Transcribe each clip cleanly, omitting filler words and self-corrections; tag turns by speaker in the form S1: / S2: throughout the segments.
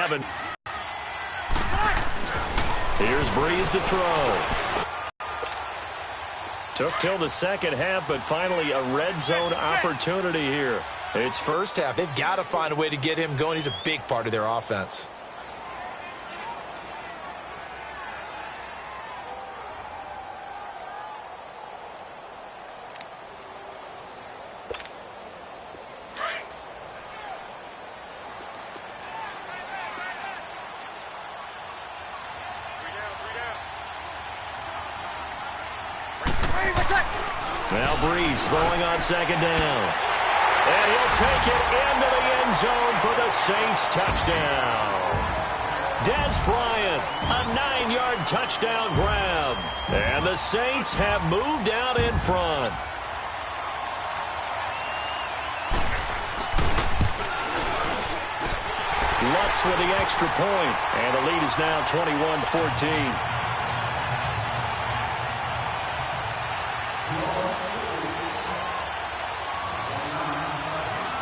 S1: 7. Here's Breeze to throw. Took till the second half, but finally a red zone opportunity here.
S2: It's first half. They've got to find a way to get him going. He's a big part of their offense.
S1: Now Breeze throwing on second down. And he'll take it into the end zone for the Saints touchdown. Des Bryant, a 9-yard touchdown grab. And the Saints have moved out in front. Lutz with the extra point. And the lead is now 21-14.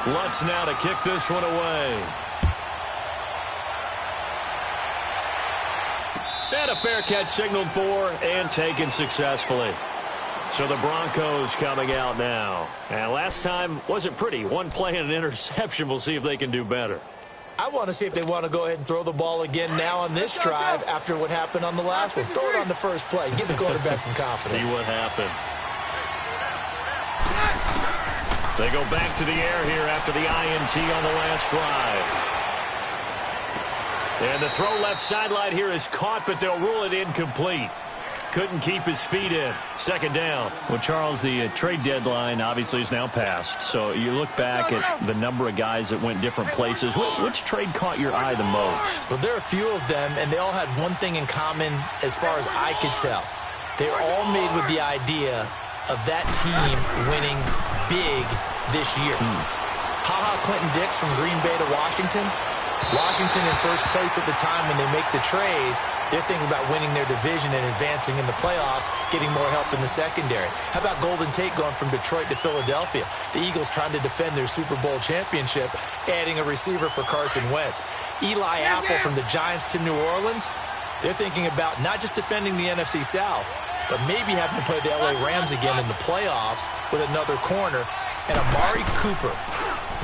S1: Lutz now to kick this one away. And a fair catch signaled for and taken successfully. So the Broncos coming out now. And last time wasn't pretty. One play and an interception. We'll see if they can do better.
S2: I want to see if they want to go ahead and throw the ball again now on this drive after what happened on the last one. Throw it on the first play. Give the quarterback some confidence.
S1: See what happens. They go back to the air here after the INT on the last drive. And the throw left sideline here is caught, but they'll rule it incomplete. Couldn't keep his feet in. Second down.
S3: Well, Charles, the trade deadline obviously is now passed. So you look back at the number of guys that went different places. Which trade caught your eye the most?
S2: Well, there are a few of them, and they all had one thing in common as far as I could tell. They're all made with the idea of that team winning big this year. Ha-ha Clinton Dix from Green Bay to Washington. Washington in first place at the time when they make the trade. They're thinking about winning their division and advancing in the playoffs, getting more help in the secondary. How about Golden Tate going from Detroit to Philadelphia? The Eagles trying to defend their Super Bowl championship, adding a receiver for Carson Wentz. Eli Apple from the Giants to New Orleans. They're thinking about not just defending the NFC South, but maybe having to play the LA Rams again in the playoffs with another corner. And Amari Cooper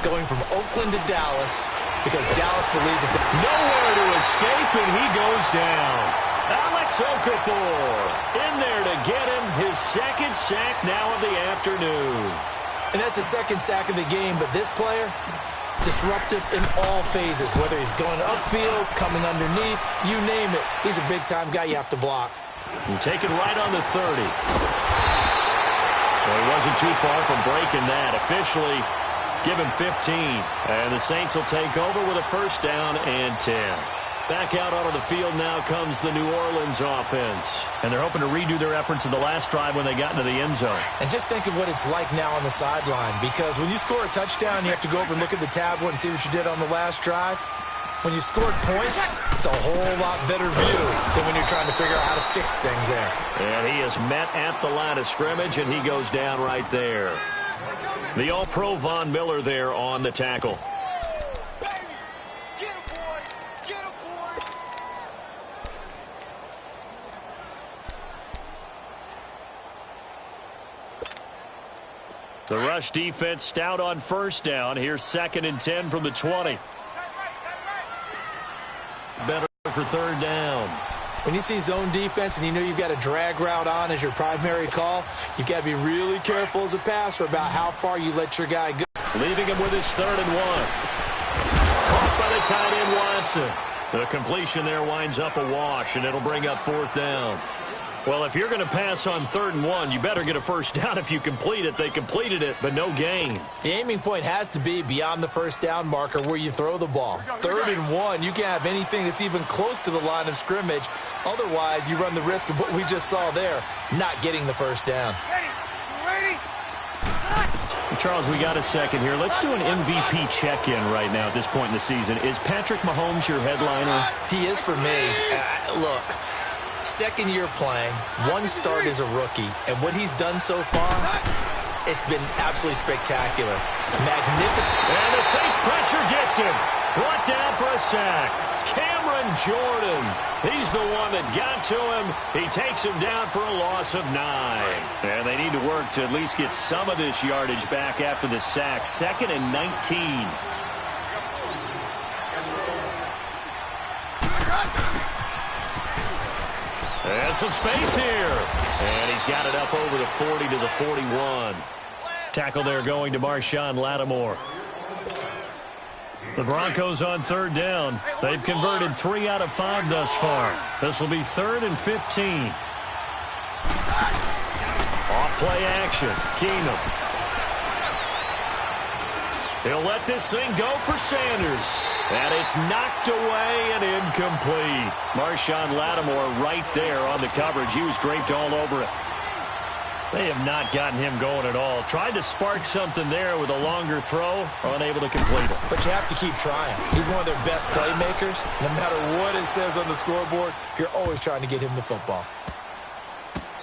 S2: going from Oakland to Dallas because Dallas believes that
S1: nowhere to escape, and he goes down. Alex Okafor in there to get him his second sack now of the afternoon.
S2: And that's the second sack of the game, but this player, disruptive in all phases, whether he's going upfield, coming underneath, you name it. He's a big-time guy you have to block.
S1: And take it right on the 30. Well, he wasn't too far from breaking that. Officially, give him 15. And the Saints will take over with a first down and 10. Back out onto the field now comes the New Orleans offense.
S3: And they're hoping to redo their efforts in the last drive when they got into the end zone.
S2: And just think of what it's like now on the sideline. Because when you score a touchdown, you have to go over and look at the tablet and see what you did on the last drive. When you scored points, it's a whole lot better view than when you're trying to figure out how to fix things there.
S1: And he is met at the line of scrimmage, and he goes down right there. The All-Pro Von Miller there on the tackle. The rush defense stout on first down. Here's 2nd and 10 from the 20. Better for third down.
S2: When you see zone defense and you know you've got a drag route on as your primary call, you've got to be really careful as a passer about how far you let your guy go.
S1: Leaving him with his 3rd and 1. Caught by the tight end Watson. The completion there winds up a wash, and it'll bring up 4th down. Well, if you're going to pass on 3rd and 1, you better get a first down if you complete it. They completed it, but no gain.
S2: The aiming point has to be beyond the first down marker where you throw the ball. 3rd and 1, you can't have anything that's even close to the line of scrimmage. Otherwise, you run the risk of what we just saw there, not getting the first down.
S4: Ready?
S3: Charles, we got a second here. Let's do an MVP check-in right now at this point in the season. Is Patrick Mahomes your headliner?
S2: He is for me. Look. Second year playing, 1 start as a rookie, and what he's done so far, it's been absolutely spectacular. Magnificent.
S1: And the Saints pressure gets him. Brought down for a sack. Cameron Jordan. He's the one that got to him. He takes him down for a loss of 9.
S3: And they need to work to at least get some of this yardage back after the sack. 2nd and 19.
S1: And some space here. And he's got it up over the 40 to the 41.
S3: Tackle there going to Marshawn Lattimore. The Broncos on 3rd down. They've converted 3 out of 5 thus far. This will be 3rd and 15.
S1: Off play action. Keenum. He'll let this thing go for Sanders. And it's knocked away and incomplete.
S3: Marshawn Lattimore right there on the coverage. He was draped all over it. They have not gotten him going at all. Tried to spark something there with a longer throw, unable to complete it.
S2: But you have to keep trying. He's one of their best playmakers. No matter what it says on the scoreboard, you're always trying to get him the football.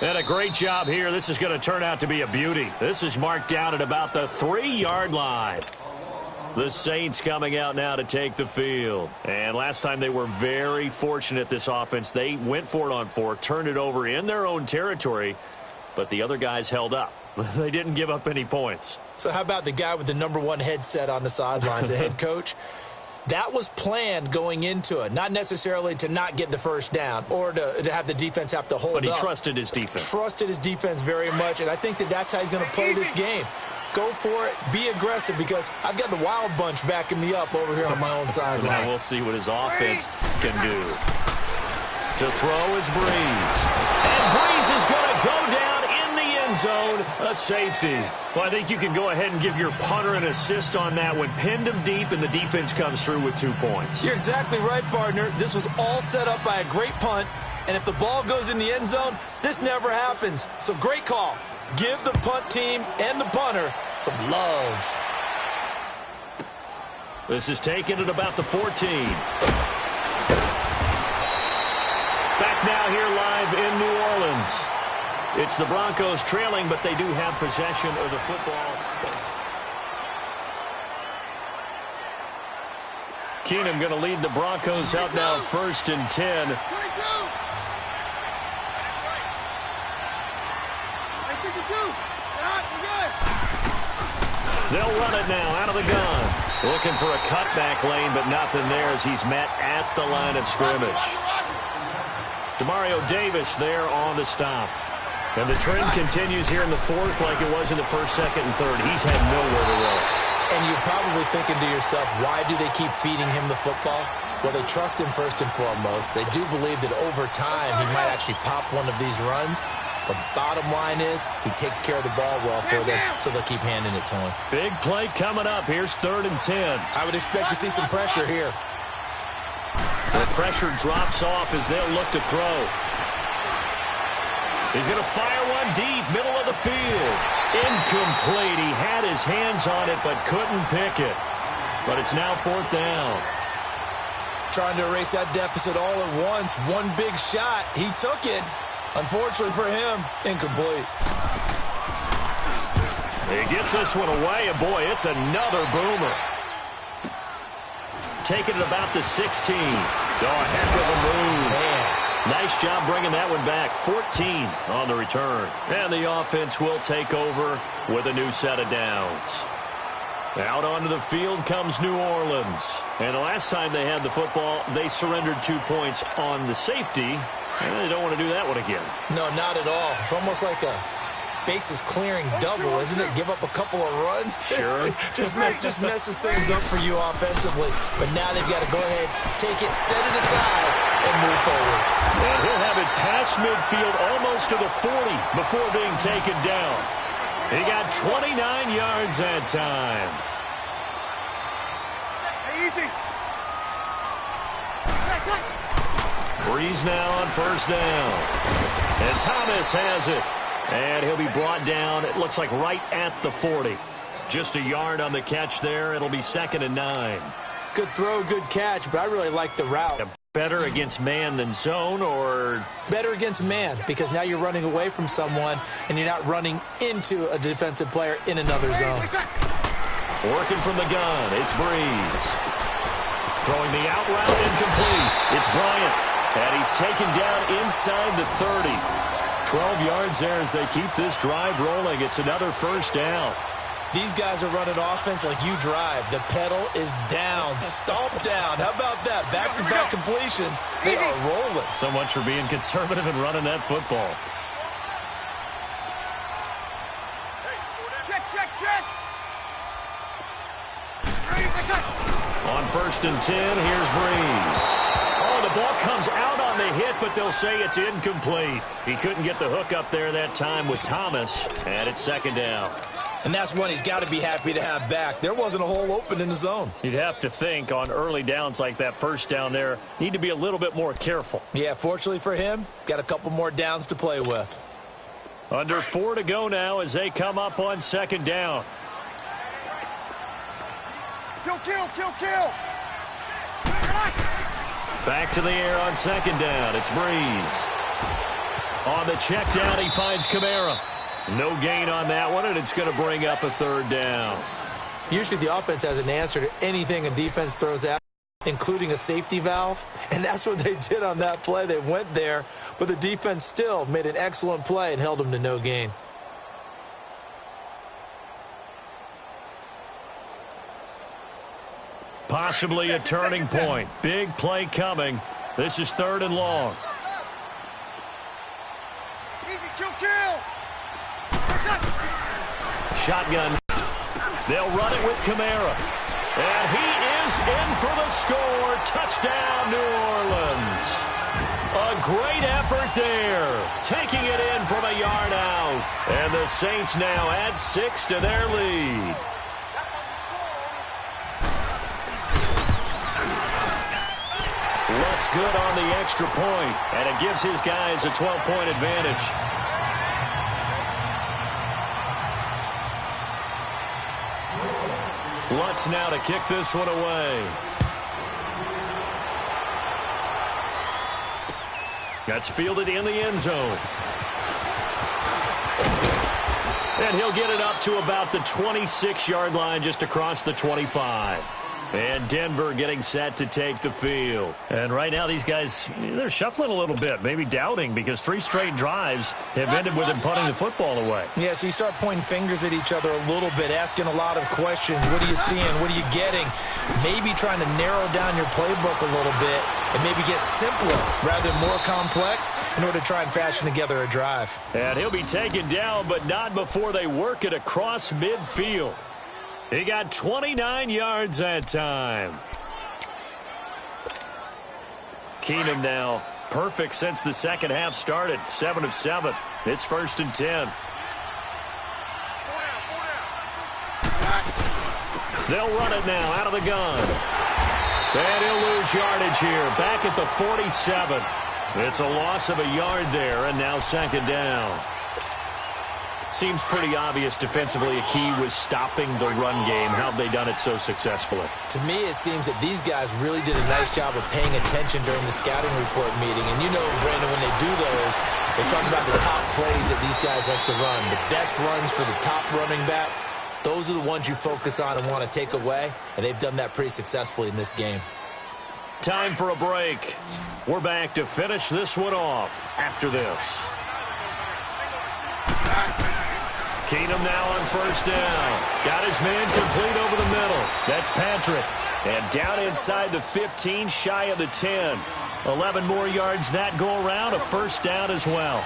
S1: And a great job here. This is going to turn out to be a beauty. This is marked down at about the 3-yard line. The Saints coming out now to take the field. And last time they were very fortunate, this offense. They went for it on 4, turned it over in their own territory, but the other guys held up. They didn't give up any points.
S2: So how about the guy with the #1 headset on the sidelines, the head coach? That was planned going into it, not necessarily to not get the first down or to have the defense have to hold up.
S3: But he trusted his defense.
S2: Trusted his defense very much, and I think that's how he's going to play this game. Go for it. Be aggressive, because I've got the wild bunch backing me up over here on my own sideline.
S3: Now we'll see what his offense can do.
S1: To throw is Breeze. And Breeze is going to go down in the end zone. A safety. Well, I think you can go ahead and give your punter an assist on that one. Pinned him deep, and the defense comes through with 2 points.
S2: You're exactly right, partner. This was all set up by a great punt, and if the ball goes in the end zone, this never happens. So great call. Give the punt team and the punter some love.
S1: This is taken at about the 14. Back now here live in New Orleans. It's the Broncos trailing, but they do have possession of the football.
S3: Keenum going to lead the Broncos out now 1st and 10.
S1: They'll run it now out of the gun. Looking for a cutback lane, but nothing there as he's met at the line of scrimmage. Demario Davis there on the stop. And the trend continues here in the 4th like it was in the 1st, 2nd, and 3rd. He's had nowhere to go.
S2: And you're probably thinking to yourself, why do they keep feeding him the football? Well, they trust him first and foremost. They do believe that over time he might actually pop one of these runs. The bottom line is he takes care of the ball well for them, so they'll keep handing it to him.
S1: Big play coming up. Here's 3rd and 10.
S2: I would expect to see some pressure here.
S1: The pressure drops off as they'll look to throw. He's going to fire one deep, middle of the field. Incomplete. He had his hands on it, but couldn't pick it. But it's now 4th down.
S2: Trying to erase that deficit all at once. One big shot. He took it. Unfortunately for him, incomplete.
S1: He gets this one away, and boy, it's another boomer. Taking it about the 16. Oh, a heck of a move.
S2: Man.
S1: Nice job bringing that one back. 14 on the return. And the offense will take over with a new set of downs. Out onto the field comes New Orleans. And the last time they had the football, they surrendered 2 points on the safety. And they don't want to do that one again.
S2: No, not at all. It's almost like a bases clearing double, isn't it? Give up a couple of runs.
S1: Sure.
S2: just messes things up for you offensively. But now they've got to go ahead, take it, set it aside, and move forward.
S1: And he'll have it past midfield almost to the 40 before being taken down. He got 29 yards that time.
S4: Easy.
S1: Breeze now on 1st down. And Thomas has it. And he'll be brought down, it looks like right at the 40. Just a yard on the catch there. It'll be 2nd and 9.
S2: Good throw, good catch, but I really like the route.
S1: Better against man than zone, or?
S2: Better against man, because now you're running away from someone and you're not running into a defensive player in another zone.
S1: Working from the gun, it's Breeze.
S3: Throwing the out route incomplete. It's Bryant. And he's taken down inside the 30. 12 yards there as they keep this drive rolling. It's another first down.
S2: These guys are running offense like you drive. The pedal is down, stomp down. How about that? Back-to-back completions. They are rolling.
S3: So much for being conservative and running that football.
S4: Check.
S3: On 1st and 10, here's Breeze. Oh, the ball comes out on the hit, but they'll say it's incomplete. He couldn't get the hook up there that time with Thomas, and it's 2nd down.
S2: And that's one he's got to be happy to have back. There wasn't a hole open in the zone.
S3: You'd have to think on early downs like that first down there, need to be a little bit more careful.
S2: Yeah, fortunately for him, got a couple more downs to play with.
S3: Under 4 to go now as they come up on 2nd down.
S4: Kill.
S3: Back to the air on 2nd down. It's Breeze. On the check down, he finds Kamara. No gain on that one, and it's going to bring up a 3rd down.
S2: Usually the offense has an answer to anything a defense throws at, including a safety valve, and that's what they did on that play. They went there, but the defense still made an excellent play and held them to no gain.
S3: Possibly a turning point. Big play coming. This is 3rd and long.
S4: Kill.
S3: Shotgun. They'll run it with Kamara. And he is in for the score. Touchdown, New Orleans. A great effort there. Taking it in from a yard out. And the Saints now add 6 to their lead. Looks good on the extra point, and it gives his guys a 12-point advantage. Lutz now to kick this one away. That's fielded in the end zone. And he'll get it up to about the 26-yard line, just across the 25. And Denver getting set to take the field. And right now these guys, they're shuffling a little bit, maybe doubting, because 3 straight drives have ended with them punting the football away.
S2: Yeah, so you start pointing fingers at each other a little bit, asking a lot of questions. What are you seeing? What are you getting? Maybe trying to narrow down your playbook a little bit and maybe get simpler rather than more complex in order to try and fashion together a drive.
S3: And he'll be taken down, but not before they work it across midfield. He got 29 yards that time. Keenum now perfect since the second half started. 7 of 7. It's 1st and 10. They'll run it now out of the gun. And he'll lose yardage here. Back at the 47. It's a loss of a yard there, and now 2nd down. Seems pretty obvious defensively a key was stopping the run game. How have they done it so successfully?
S2: To me, it seems that these guys really did a nice job of paying attention during the scouting report meeting. And you know, Brandon, when they do those, they talk about the top plays that these guys like to run. The best runs for the top running back, those are the ones you focus on and want to take away. And they've done that pretty successfully in this game.
S3: Time for a break. We're back to finish this one off after this. Keenum now on 1st down. Got his man complete over the middle. That's Patrick. And down inside the 15, shy of the 10. 11 more yards that go around, a 1st down as well.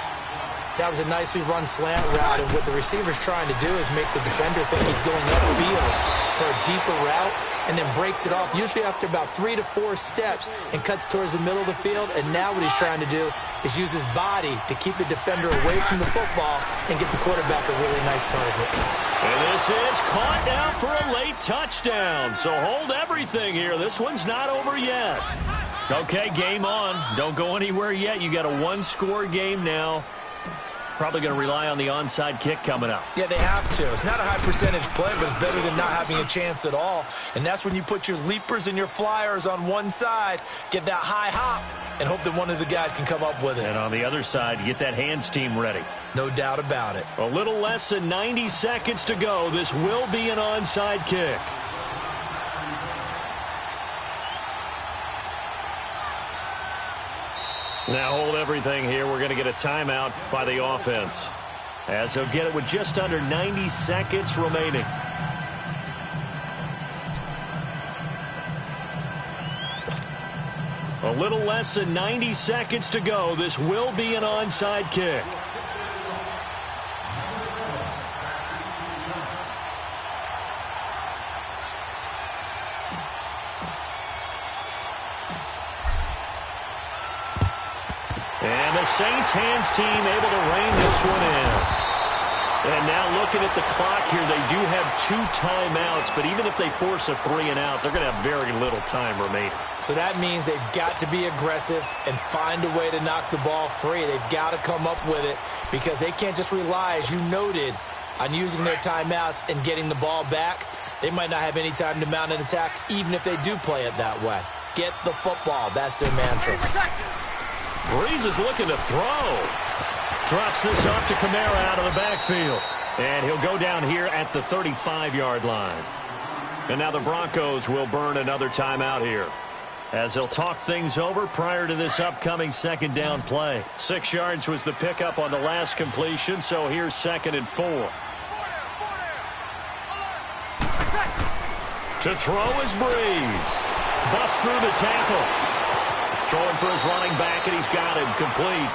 S2: That was a nicely run slant route, and what the receiver's trying to do is make the defender think he's going upfield for a deeper route, and then breaks it off, usually after about 3 to 4 steps, and cuts towards the middle of the field. And now what he's trying to do is use his body to keep the defender away from the football and get the quarterback a really nice target.
S3: And this is caught now for a late touchdown. So hold everything here. This one's not over yet. Okay, game on. Don't go anywhere yet. You got a 1-score game now. Probably going to rely on the onside kick coming up.
S2: Yeah, they have to. It's not a high percentage play, but it's better than not having a chance at all. And that's when you put your leapers and your flyers on one side, get that high hop, and hope that one of the guys can come up with it.
S3: And on the other side, get that hands team ready.
S2: No doubt about it.
S3: A little less than 90 seconds to go. This will be an onside kick.
S1: Now hold everything here. We're going to get a timeout by the offense, as they'll get it with just under 90 seconds remaining. A little less than 90 seconds to go. This will be an onside kick. And the Saints hands team able to rein this one in. And now looking at the clock here, they do have 2 timeouts, but even if they force a 3-and-out, they're going to have very little time remaining.
S2: So that means they've got to be aggressive and find a way to knock the ball free. They've got to come up with it because they can't just rely, as you noted, on using their timeouts and getting the ball back. They might not have any time to mount an attack, even if they do play it that way. Get the football. That's their mantra.
S1: Breeze is looking to throw. Drops this off to Kamara out of the backfield. And he'll go down here at the 35-yard line. And now the Broncos will burn another timeout here, as they'll talk things over prior to this upcoming second down play. 6 yards was the pickup on the last completion, so here's 2nd and 4. To throw is Breeze. Busts through the tackle. Throwing for his running back, and he's got him complete.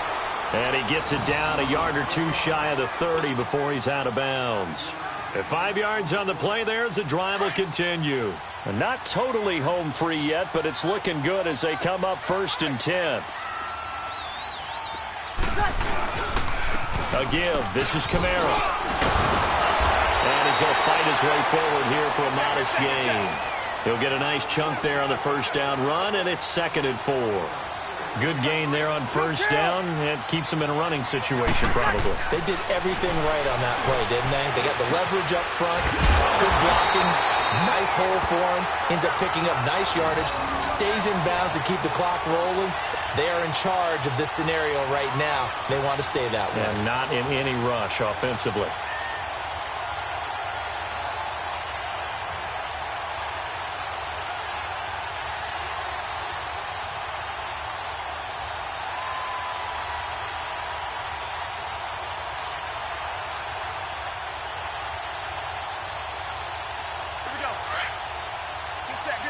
S1: And he gets it down a yard or 2 shy of the 30 before he's out of bounds. At 5 yards on the play there as the drive will continue. And not totally home free yet, but it's looking good as they come up 1st and 10. A give. This is Kamara. And he's going to fight his way forward here for a modest gain. He'll get a nice chunk there on the 1st down run, and it's 2nd and 4. Good gain there on 1st down. It keeps them in a running situation, probably.
S2: They did everything right on that play, didn't they? They got the leverage up front, good blocking, nice hole for him, ends up picking up nice yardage, stays in bounds to keep the clock rolling. They are in charge of this scenario right now. They want to stay that way.
S1: And not in any rush offensively.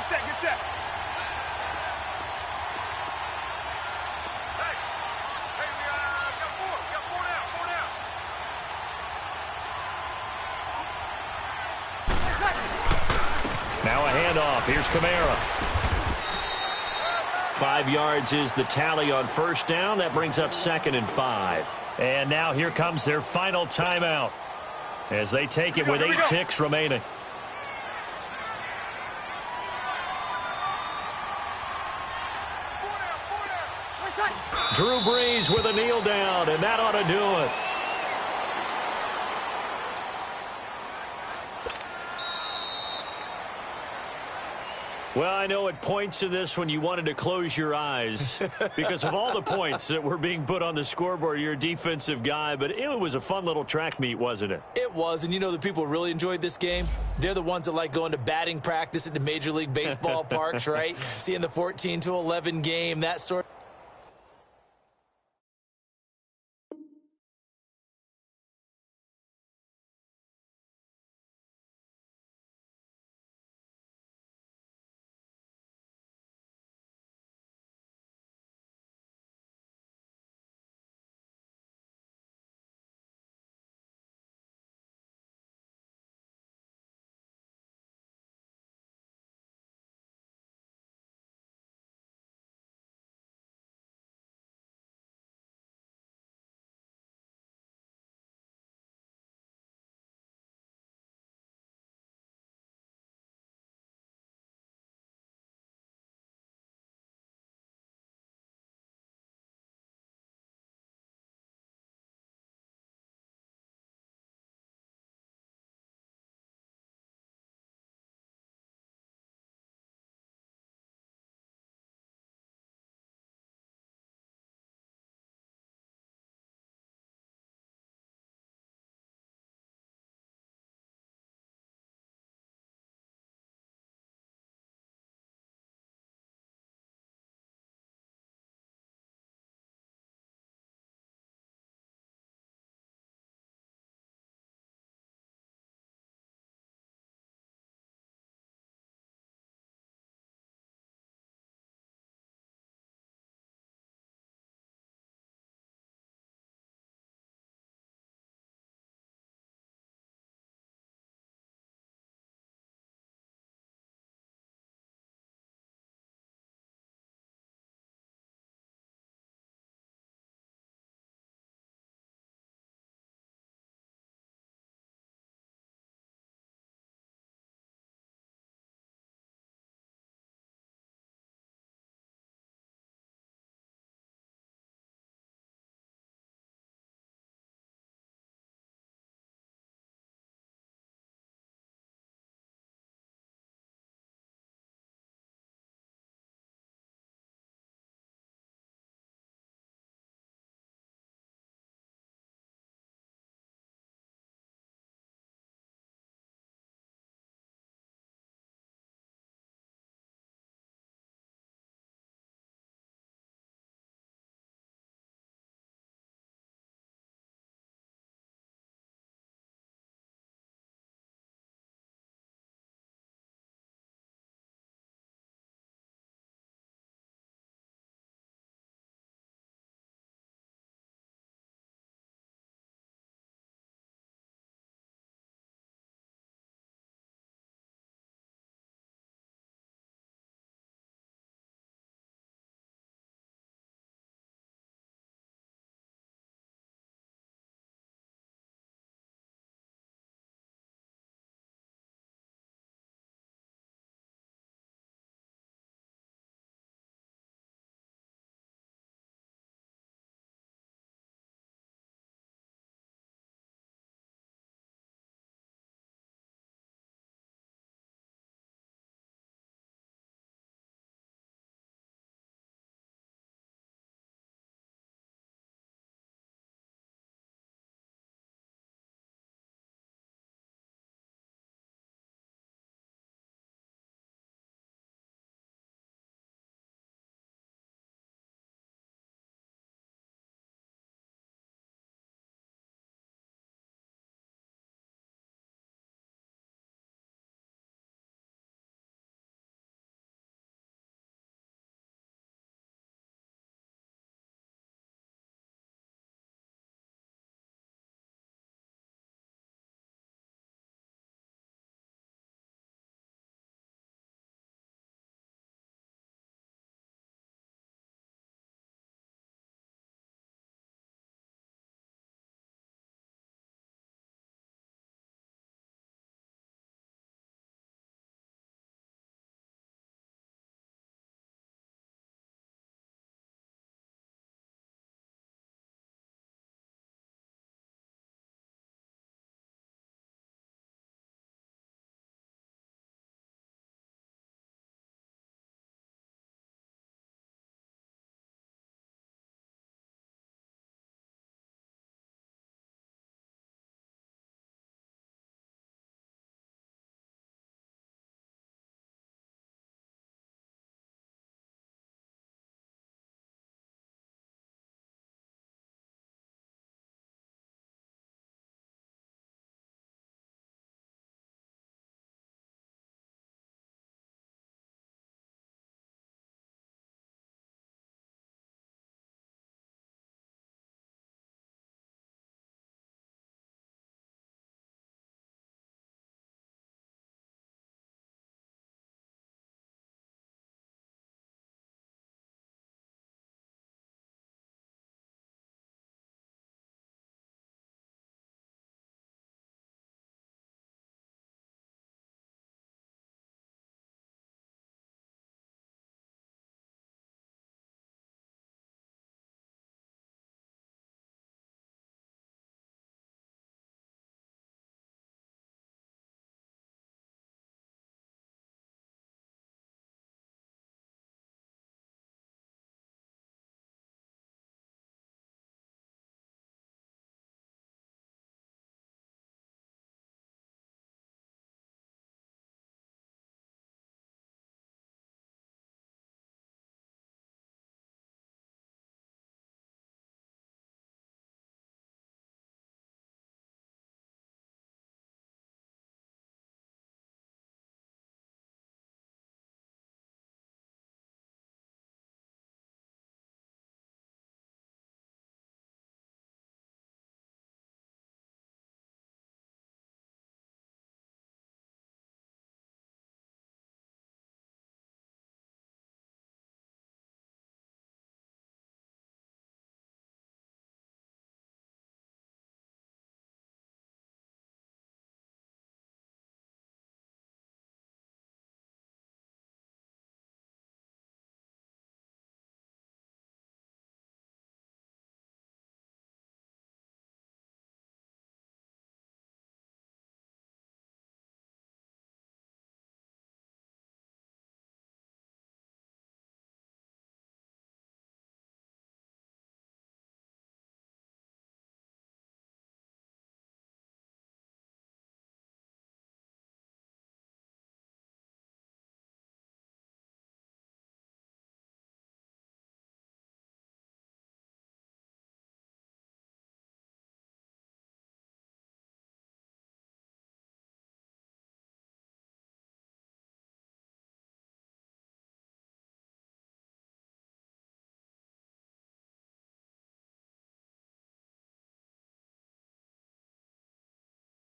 S4: Get set. Hey, we got 4 now.
S1: Now a handoff. Here's Kamara. 5 yards is the tally on 1st down. That brings up 2nd and 5. And now here comes their final timeout as they take it with 8 ticks remaining. Drew Brees with a kneel down, and that ought to do it. Well, I know at points in this when you wanted to close your eyes because of all the points that were being put on the scoreboard. You're a defensive guy, but it was a fun little track meet, wasn't it?
S2: It was, and you know the people really enjoyed this game? They're the ones that like going to batting practice at the Major League Baseball parks, right? Seeing the 14-11 game, that sort of